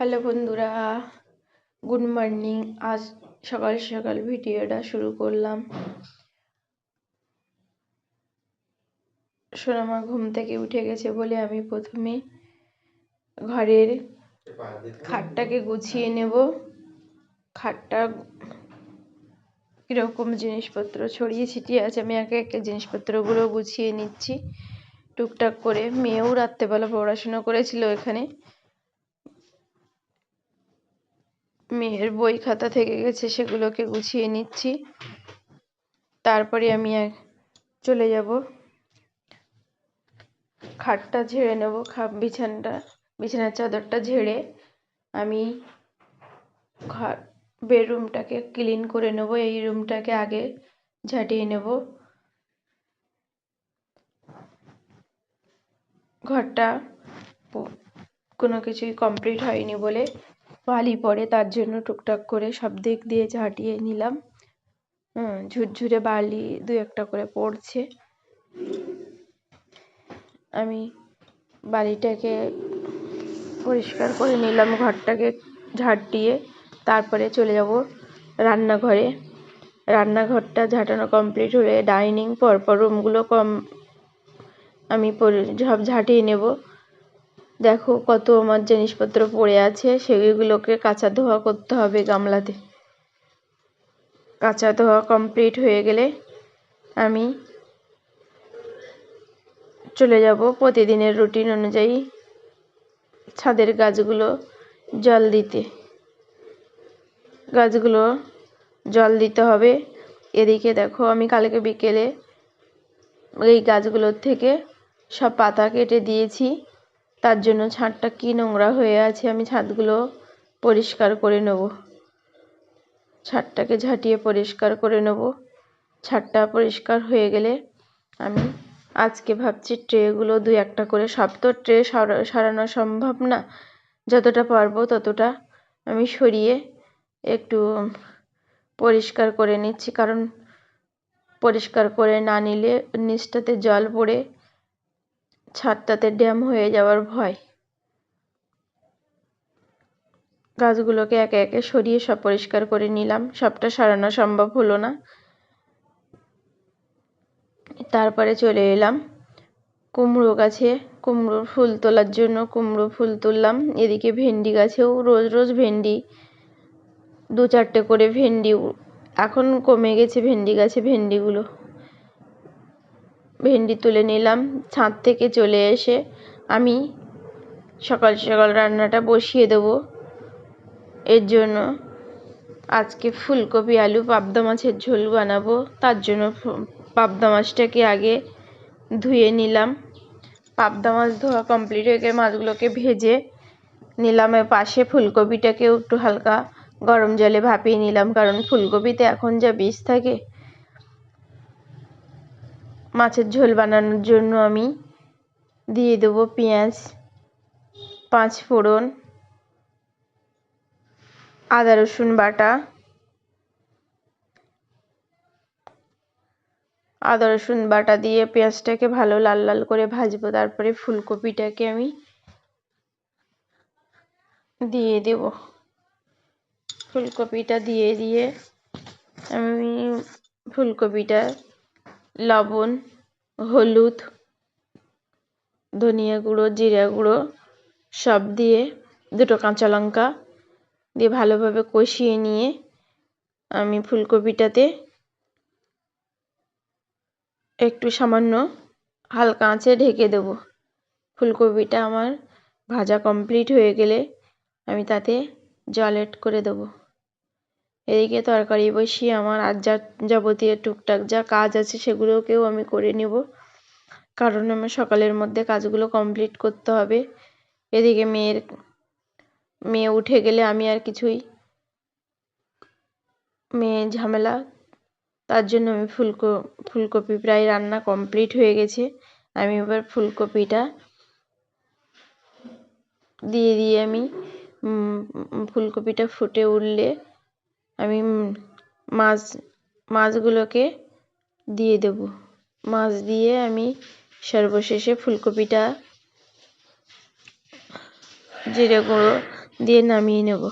Hello বন্ধুরা, good morning. আজ সকাল সকাল ভিডিওটা শুরু করলাম। সোনামা ঘুম থেকে উঠে গেছে বলে আমি প্রথমে ঘরের খাটটাকে গুছিয়ে নেব। খাটটা কিরকম জিনিসপত্র ছড়িয়ে ছিটিয়ে আছে, আমি একে একে জিনিসপত্রগুলো গুছিয়ে নিচ্ছি টুকটাক করে। মেয়েও রাত্রেবেলা পড়াশোনা করেছিল এখানে, মেয়ের বই খাতা থেকে গেছে, সেগুলোকে গুছিয়ে নিচ্ছি। তারপরে আমি চলে যাব, খাটটা ঝেড়ে নেব। বিছানার চাদরটা ঝেড়ে আমি বেডরুমটাকে ক্লিন করে নেব। এই রুমটাকে আগে ঝাঁটিয়ে নেব। ঘরটা কোনো কিছুই কমপ্লিট হয়নি বলে বালি পড়ে, তার জন্য টুকটাক করে সব দিক দিয়ে ঝাঁটিয়ে নিলাম। ঝুরঝুরে বালি দু একটা করে পড়ছে। আমি বালিটাকে পরিষ্কার করে নিলাম, ঘরটাকে ঝাড় দিয়ে। তারপরে চলে যাব রান্নাঘরে। রান্নাঘরটা ঝাঁটানো কমপ্লিট হলে ডাইনিং পরপর রুমগুলো আমি সব ঝাঁটিয়ে নেব। দেখো কত আমার জিনিসপত্র পড়ে আছে, সেগুলোকে কাচা ধোয়া করতে হবে গামলাতে। কাচা ধোয়া কমপ্লিট হয়ে গেলে আমি চলে যাব প্রতিদিনের রুটিন অনুযায়ী ছাদের গাছগুলো জল দিতে। গাছগুলো জল দিতে হবে। এদিকে দেখো আমি কালকে বিকেলে এই গাছগুলোর থেকে সব পাতা কেটে দিয়েছি, তার জন্য ছাদটা কি নোংরা হয়ে আছে। আমি ছাদগুলো পরিষ্কার করে নেব, ছাদটাকে ঝাঁটিয়ে পরিষ্কার করে নেব। ছাদটা পরিষ্কার হয়ে গেলে আমি আজকে ভাবছি ট্রেগুলো দু একটা করে, সব তো ট্রে সরানো সম্ভব না, যতটা পারবো ততটা আমি সরিয়ে একটু পরিষ্কার করে নিচ্ছি। কারণ পরিষ্কার করে না নিলে নিচটাতে জল পড়ে ছাদটাতে ড্যাম হয়ে যাওয়ার ভয়। গাছগুলোকে একে একে সরিয়ে সব পরিষ্কার করে নিলাম, সবটা সরানো সম্ভব হলো না। তারপরে চলে এলাম কুমড়ো গাছে, কুমড়োর ফুল তোলার জন্য কুমড়ো ফুল তুললাম। এদিকে ভেন্ডি গাছেও রোজ রোজ ভেন্ডি, দু চারটে করে ভেন্ডি, এখন কমে গেছে ভেন্ডি গাছে ভেন্ডিগুলো। ভেন্ডি তুলে নিলাম। ছাদ থেকে চলে এসে আমি সকাল সকাল রান্নাটা বসিয়ে দেব। এর জন্য আজকে ফুলকপি আলু পাবদা মাছের ঝোল বানাবো। তার জন্য পাবদা মাছটাকে আগে ধুয়ে নিলাম। পাবদা মাছ ধোয়া কমপ্লিট হয়ে গেলে মাছগুলোকে ভেজে নিলাম। এর পাশে ফুলকপিটাকেও একটু হালকা গরম জলে ভাপিয়ে নিলাম, কারণ ফুলকপিতে এখন যা বিষ থাকে। মাছের ঝোল বানানোর জন্য আমি দিয়ে দেবো পেঁয়াজ, 5 ফোড়ন, আদা রসুন বাটা, দিয়ে পেঁয়াজটাকে ভালো লাল লাল করে ভাজবো। তারপরে ফুলকপিটাকে আমি দিয়ে দেব। ফুলকপিটা দিয়ে আমি ফুলকপিটা লবণ, হলুদ, ধনিয়া গুঁড়ো, জিরা গুঁড়ো সব দিয়ে, দুটো কাঁচা লঙ্কা দিয়ে ভালোভাবে কষিয়ে নিয়ে আমি ফুলকপিটাতে একটু সামান্য হালকা আঁচে ঢেকে দেব। ফুলকপিটা আমার ভাজা কমপ্লিট হয়ে গেলে আমি তাতে জল এড করে দেব। এদিকে তরকারি বসিয়ে আমার আর যাবতীয় টুকটাক যা কাজ আছে সেগুলোকেও আমি করে নেব, কারণ আমার সকালের মধ্যে কাজগুলো কমপ্লিট করতে হবে। এদিকে মেয়ে উঠে গেলে আমি আর কিছুই, মেয়ে ঝামেলা, তার জন্য আমি ফুলকপি প্রায় রান্না কমপ্লিট হয়ে গেছে। আমি এবার ফুলকপিটা দিয়ে আমি ফুলকপিটা ফুটে উঠলে আমি মাছগুলোকে দিয়ে দেব। মাছ দিয়ে আমি সর্বশেষে ফুলকপিটা জিরে গুঁড়ো, দিয়ে নামিয়ে নেব।